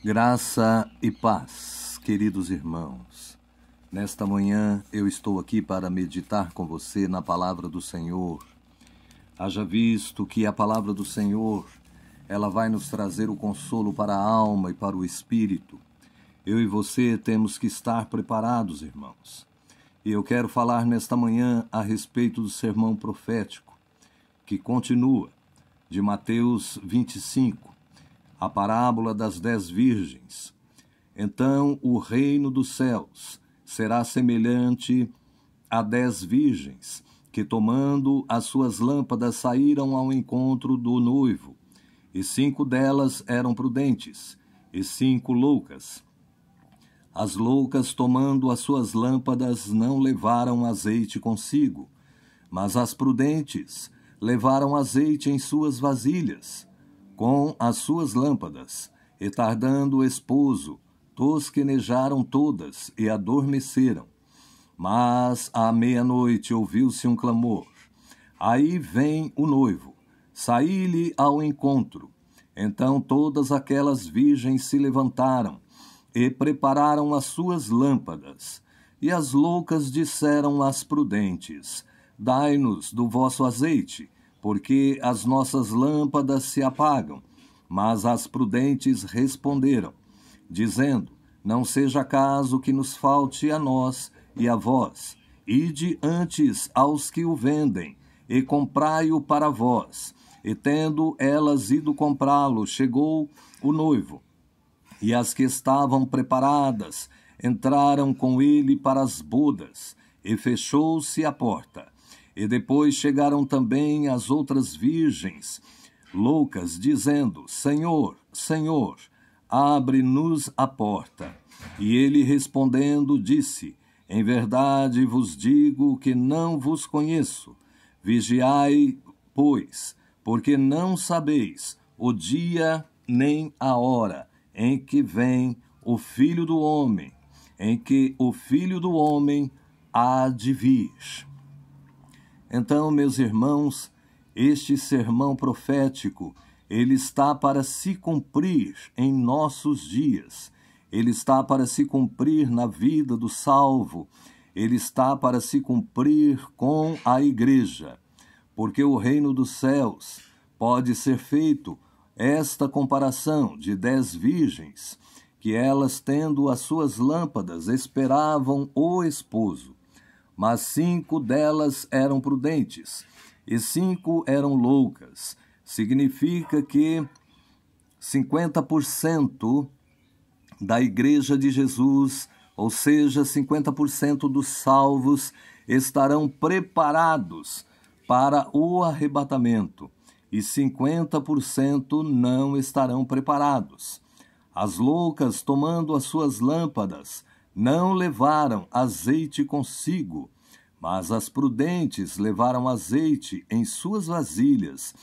Graça e paz, queridos irmãos. Nesta manhã eu estou aqui para meditar com você na palavra do Senhor. Haja visto que a palavra do Senhor, ela vai nos trazer o consolo para a alma e para o espírito. Eu e você temos que estar preparados, irmãos. E eu quero falar nesta manhã a respeito do sermão profético, que continua, de Mateus 25. A parábola das 10 virgens. Então o reino dos céus será semelhante a 10 virgens, que tomando as suas lâmpadas saíram ao encontro do noivo. E 5 delas eram prudentes, e 5 loucas. As loucas, tomando as suas lâmpadas, não levaram azeite consigo, mas as prudentes levaram azeite em suas vasilhas, com as suas lâmpadas, e tardando o esposo, tosquenejaram todas e adormeceram. Mas à meia-noite ouviu-se um clamor: aí vem o noivo, saí-lhe ao encontro. Então todas aquelas virgens se levantaram e prepararam as suas lâmpadas. E as loucas disseram às prudentes: dai-nos do vosso azeite, porque as nossas lâmpadas se apagam. Mas as prudentes responderam, dizendo: não seja caso que nos falte a nós e a vós. Ide antes aos que o vendem, e comprai-o para vós. E tendo elas ido comprá-lo, chegou o noivo. E as que estavam preparadas entraram com ele para as bodas, e fechou-se a porta. E depois chegaram também as outras virgens, loucas, dizendo: Senhor, Senhor, abre-nos a porta. E ele respondendo disse: em verdade vos digo que não vos conheço. Vigiai, pois, porque não sabeis o dia nem a hora em que vem o Filho do Homem, em que o Filho do Homem há de vir. Então, meus irmãos, este sermão profético, ele está para se cumprir em nossos dias. Ele está para se cumprir na vida do salvo. Ele está para se cumprir com a igreja. Porque o reino dos céus pode ser feito esta comparação de 10 virgens, que elas, tendo as suas lâmpadas, esperavam o esposo. Mas 5 delas eram prudentes, e 5 eram loucas. Significa que 50% da igreja de Jesus, ou seja, 50% dos salvos, estarão preparados para o arrebatamento, e 50% não estarão preparados. As loucas, tomando as suas lâmpadas, não levaram azeite consigo, mas as prudentes levaram azeite em suas vasilhas,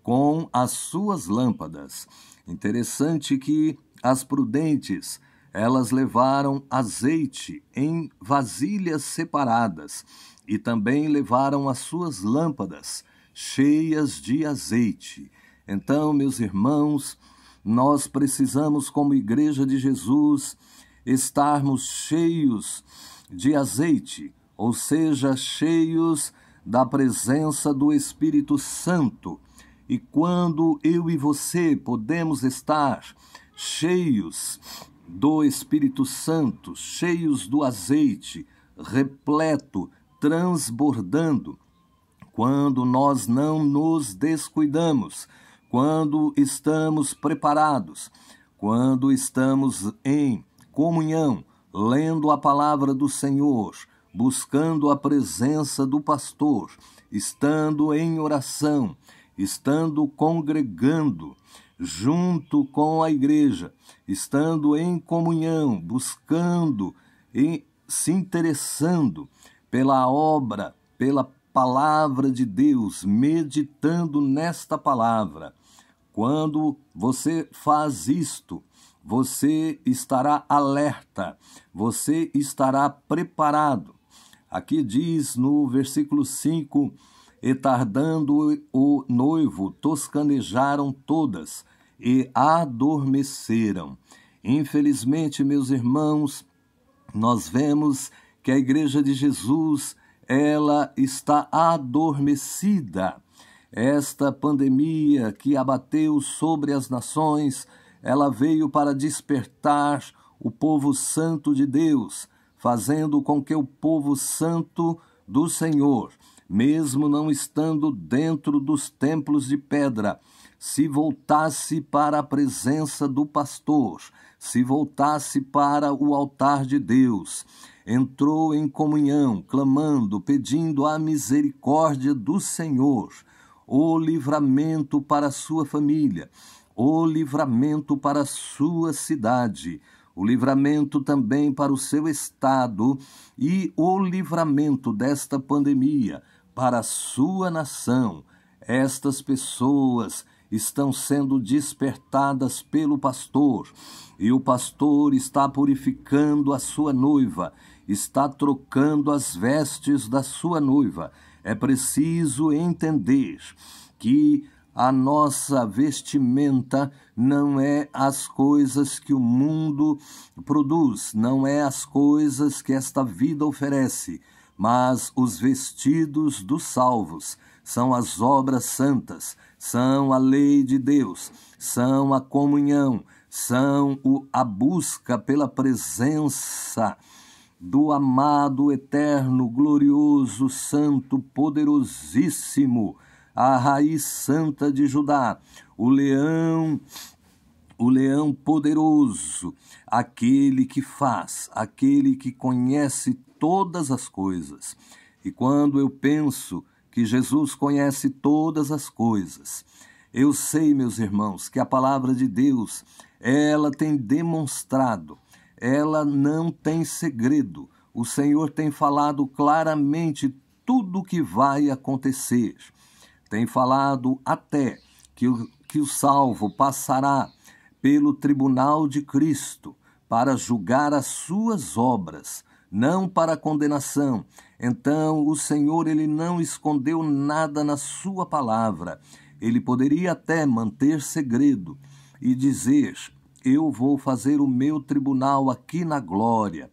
com as suas lâmpadas. Interessante que as prudentes, elas levaram azeite em vasilhas separadas, e também levaram as suas lâmpadas cheias de azeite. Então, meus irmãos, nós precisamos, como Igreja de Jesus, estarmos cheios de azeite, ou seja, cheios da presença do Espírito Santo. E quando eu e você podemos estar cheios do Espírito Santo, cheios do azeite, repleto, transbordando, quando nós não nos descuidamos, quando estamos preparados, quando estamos em comunhão, lendo a palavra do Senhor, buscando a presença do pastor, estando em oração, estando congregando junto com a igreja, estando em comunhão, buscando e se interessando pela obra, pela palavra de Deus, meditando nesta palavra. Quando você faz isto, você estará alerta, você estará preparado. Aqui diz no versículo 5, e tardando o noivo, toscanejaram todas e adormeceram. Infelizmente, meus irmãos, nós vemos que a Igreja de Jesus, ela está adormecida. Esta pandemia que abateu sobre as nações, ela veio para despertar o povo santo de Deus, fazendo com que o povo santo do Senhor, mesmo não estando dentro dos templos de pedra, se voltasse para a presença do pastor, se voltasse para o altar de Deus, entrou em comunhão, clamando, pedindo a misericórdia do Senhor, o livramento para a sua família, o livramento para a sua cidade, o livramento também para o seu estado e o livramento desta pandemia para a sua nação. Estas pessoas estão sendo despertadas pelo pastor, e o pastor está purificando a sua noiva, está trocando as vestes da sua noiva. É preciso entender que a nossa vestimenta não é as coisas que o mundo produz, não é as coisas que esta vida oferece, mas os vestidos dos salvos são as obras santas, são a lei de Deus, são a comunhão, são a busca pela presença do amado, eterno, glorioso, santo, poderosíssimo, a raiz santa de Judá, o leão poderoso, aquele que faz, aquele que conhece todas as coisas. E quando eu penso que Jesus conhece todas as coisas, eu sei, meus irmãos, que a palavra de Deus, ela tem demonstrado, ela não tem segredo. O Senhor tem falado claramente tudo o que vai acontecer. Tem falado até que o salvo passará pelo tribunal de Cristo para julgar as suas obras, não para condenação. Então, o Senhor, ele não escondeu nada na sua palavra. Ele poderia até manter segredo e dizer: eu vou fazer o meu tribunal aqui na glória,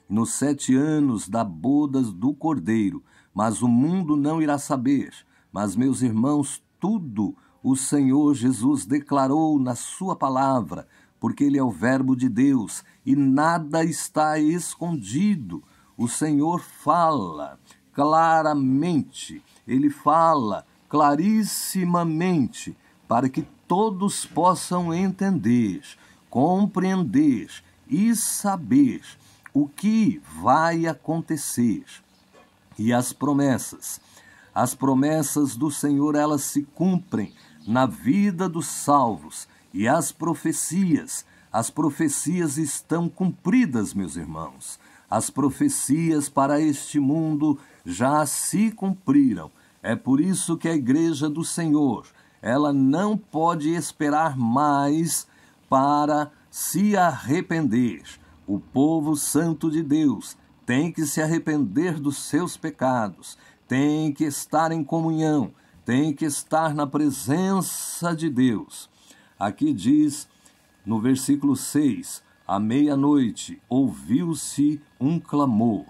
nos 7 anos da bodas do Cordeiro, mas o mundo não irá saber. Mas, meus irmãos, tudo o Senhor Jesus declarou na sua palavra, porque ele é o Verbo de Deus e nada está escondido. O Senhor fala claramente, ele fala clarissimamente, para que todos possam entender, compreender e saber o que vai acontecer. E as promessas do Senhor, elas se cumprem na vida dos salvos, e as profecias estão cumpridas, meus irmãos. As profecias para este mundo já se cumpriram. É por isso que a Igreja do Senhor, ela não pode esperar mais para se arrepender. O povo santo de Deus tem que se arrepender dos seus pecados, tem que estar em comunhão, tem que estar na presença de Deus. Aqui diz, no versículo 6, à meia-noite ouviu-se um clamor.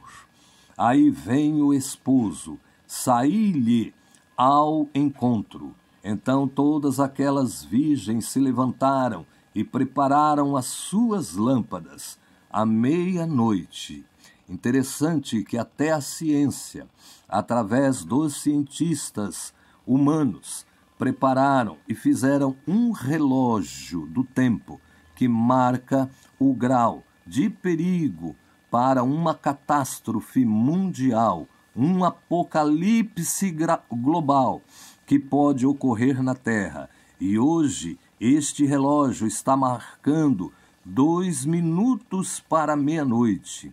Aí vem o esposo, saí-lhe ao encontro. Então todas aquelas virgens se levantaram e prepararam as suas lâmpadas. À meia-noite. Interessante que até a ciência, através dos cientistas humanos, prepararam e fizeram um relógio do tempo que marca o grau de perigo para uma catástrofe mundial, um apocalipse global que pode ocorrer na Terra. E hoje este relógio está marcando 2 minutos para meia-noite,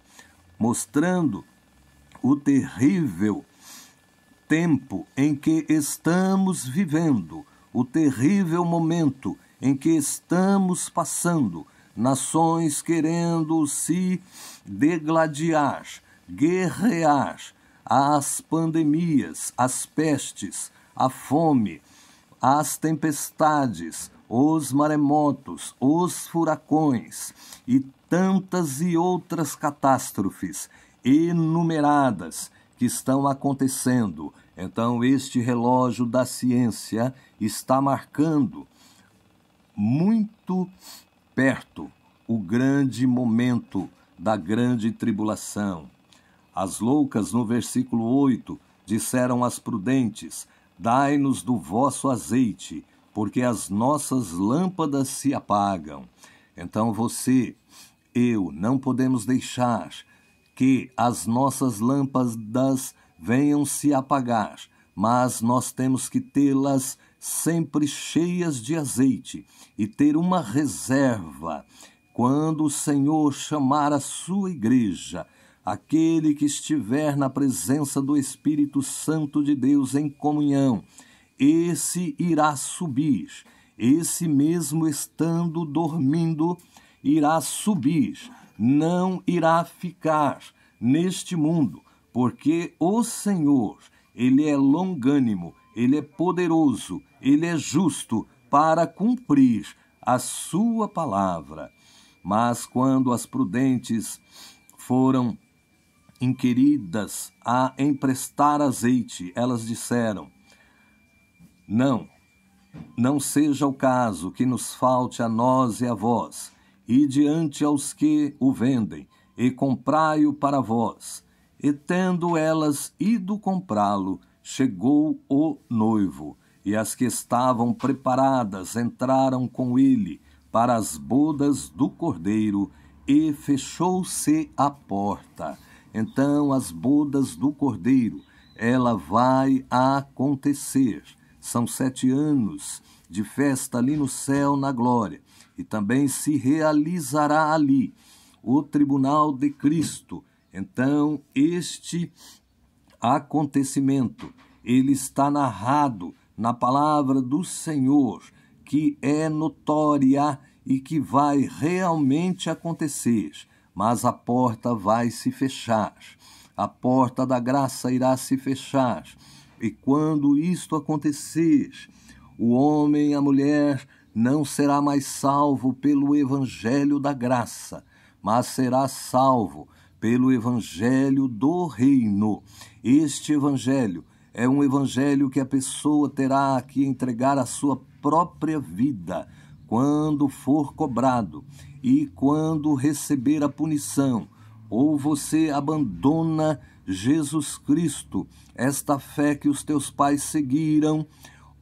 mostrando o terrível tempo em que estamos vivendo, o terrível momento em que estamos passando, nações querendo se degladiar, guerrear, as pandemias, as pestes, a fome, as tempestades, os maremotos, os furacões e tantas e outras catástrofes enumeradas que estão acontecendo. Então, este relógio da ciência está marcando muito perto o grande momento da grande tribulação. As loucas, no versículo 8, disseram às prudentes: dai-nos do vosso azeite, porque as nossas lâmpadas se apagam. Então você, eu, não podemos deixar que as nossas lâmpadas venham se apagar, mas nós temos que tê-las sempre cheias de azeite e ter uma reserva. Quando o Senhor chamar a sua igreja, aquele que estiver na presença do Espírito Santo de Deus em comunhão, esse irá subir, esse mesmo estando dormindo, irá subir, não irá ficar neste mundo, porque o Senhor, Ele é longânimo, Ele é poderoso, Ele é justo para cumprir a sua palavra. Mas quando as prudentes foram inquiridas a emprestar azeite, elas disseram: não seja o caso que nos falte a nós e a vós, e diante aos que o vendem, e comprai-o para vós. E tendo elas ido comprá-lo, chegou o noivo, e as que estavam preparadas entraram com ele para as bodas do Cordeiro, e fechou-se a porta. Então, as bodas do Cordeiro, ela vai acontecer. São 7 anos de festa ali no céu, na glória. E também se realizará ali o tribunal de Cristo. Então, este acontecimento, ele está narrado na palavra do Senhor, que é notória e que vai realmente acontecer. Mas a porta vai se fechar. A porta da graça irá se fechar. E quando isto acontecer, o homem e a mulher não será mais salvo pelo evangelho da graça, mas será salvo pelo evangelho do reino. Este evangelho é um evangelho que a pessoa terá que entregar a sua própria vida quando for cobrado e quando receber a punição. Ou você abandona Jesus Cristo, esta fé que os teus pais seguiram,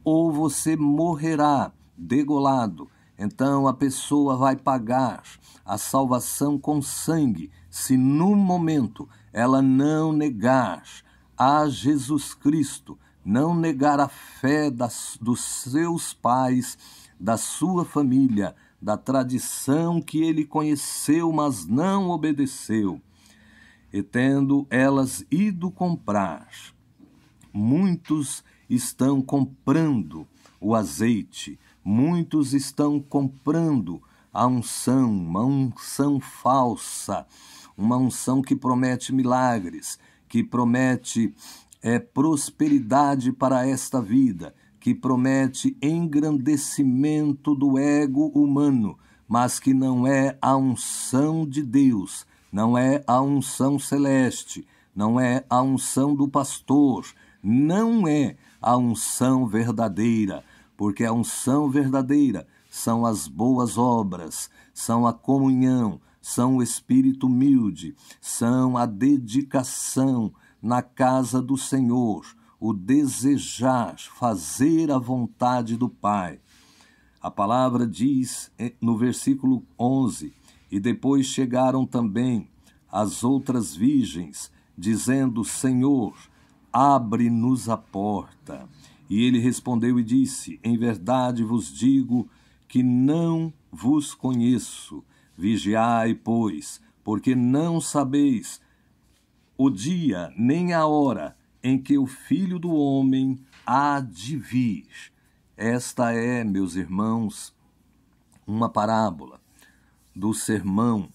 ou você morrerá degolado. Então a pessoa vai pagar a salvação com sangue, se no momento ela não negar a Jesus Cristo, não negar a fé dos seus pais, da sua família, da tradição que ele conheceu, mas não obedeceu. E tendo elas ido comprar, muitos estão comprando o azeite, muitos estão comprando a unção, uma unção falsa, uma unção que promete milagres, que promete prosperidade para esta vida, que promete engrandecimento do ego humano, mas que não é a unção de Deus, não é a unção celeste, não é a unção do pastor, não é a unção verdadeira, porque a unção verdadeira são as boas obras, são a comunhão, são o espírito humilde, são a dedicação na casa do Senhor, o desejar fazer a vontade do Pai. A palavra diz no versículo 11, e depois chegaram também as outras virgens, dizendo: Senhor, abre-nos a porta. E ele respondeu e disse: em verdade vos digo que não vos conheço. Vigiai, pois, porque não sabeis o dia nem a hora em que o Filho do Homem há de vir. Esta é, meus irmãos, uma parábola do sermão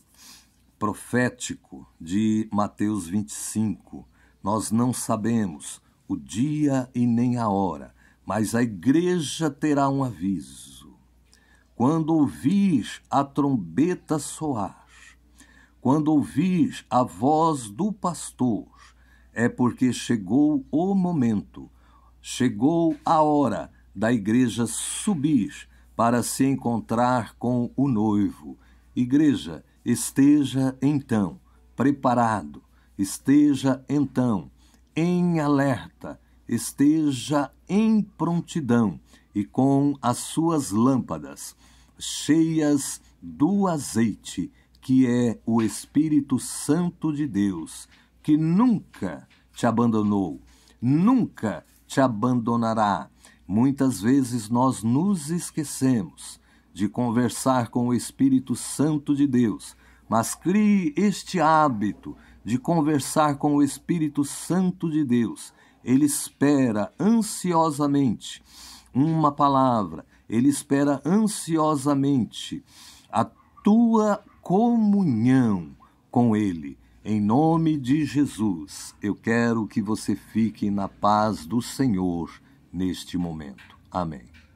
profético de Mateus 25. Nós não sabemos o dia e nem a hora, mas a igreja terá um aviso. quando ouvir a trombeta soar, quando ouvir a voz do pastor, é porque chegou o momento, chegou a hora da igreja subir para se encontrar com o noivo. Igreja, esteja então preparado, esteja então em alerta, esteja em prontidão e com as suas lâmpadas cheias do azeite, que é o Espírito Santo de Deus, que nunca te abandonou, nunca te abandonará. Muitas vezes nós nos esquecemos de conversar com o Espírito Santo de Deus, mas crie este hábito de conversar com o Espírito Santo de Deus. Ele espera ansiosamente uma palavra, ele espera ansiosamente a tua comunhão com ele. Em nome de Jesus, eu quero que você fique na paz do Senhor neste momento. Amém.